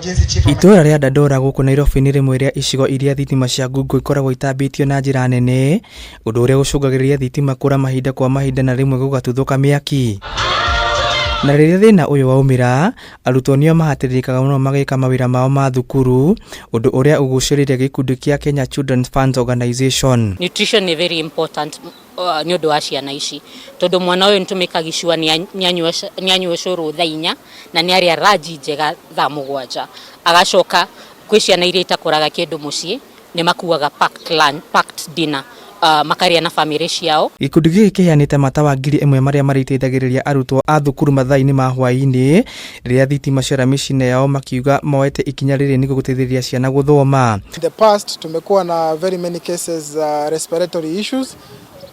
jinsi chief Itura ria Dandora guku Nairobi ni rimwe ria icigo iria thitima cia ngungo ikoragwo itambitio na njira nene, undu uria gucungagiriria thitima kura mahinda kwa mahinda na rimwe gugatuthuka miaki. Na riria thina uyu waumira, arutwo nio mahatiririkaga muno magika mawira mao ma thukuru, undu uria uguciriria gikundi kia Kenya Children's Funds Organization. Nutrition is very important ni undu wa ciana ici, tondu mwana uyu ntumikagicua ni anyue curu thaa 4 na ni aria ranji njega thaa 7, agacoka kwi ciana iria itakuraga kindu mucii ni makuaga packed dinner makaria na family ciao. Gikundi giki kiheanite matawa ngiri imwe maria mariteithagiriria arutwo a thukuru mathaa-ini ma hwaini riria thitima ciora micii yao makiuga moete ikinya riri niguo guteithiriria ciana guthoma. In the past tumekuwa na very many cases respiratory issues,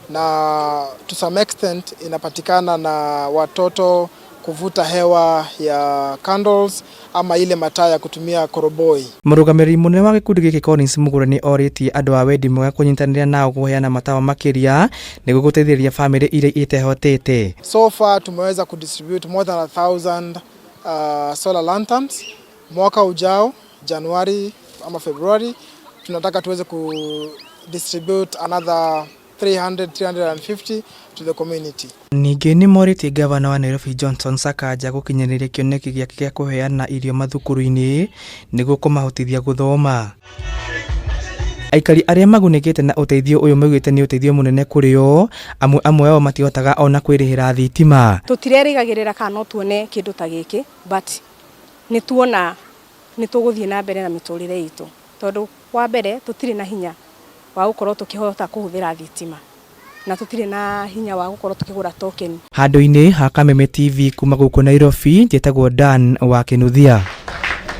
na to some extent inapatikana na watoto kuvuta hewa ya candles ama ile mataa ya kutumia koroboi. Murugamiri munene wa gikundi giki Collins Mugure ni oritie andu a wendi mwega kunyitanira nao kuheana matawa makiria niguo guteithiriria family iria itehotete. So far tumeweza kudistribute more than 1,000 solar lanterns. Mwaka ujao January ama February tunataka tuweze ku distribute another 350 to the community. Ningi ni moriti governor wa Nairobi Johnson Sakaja gukinyiriria kioneki giake gia kuheana irio mathukuru-ini niguo kumahotithia guthoma. Aikari aria magunikite na uteithio uyu maugite ni uteithio munene kurio, amwe wao matihotaga ona kwirihira thitima. Tutirerigagirira kana tuone kindu ta giki, but ni tuona ni tuguthie na mbere na miturire itu, tondu wa mbere tutiri na hinya wa gukorwo tukihota kuhuthira thitima na tutire na hinya wa gukorwo tukigura token. Handu-ini ha Kameme TV kuma guku Nairobi, njitagwo Dan wa Kinuthia.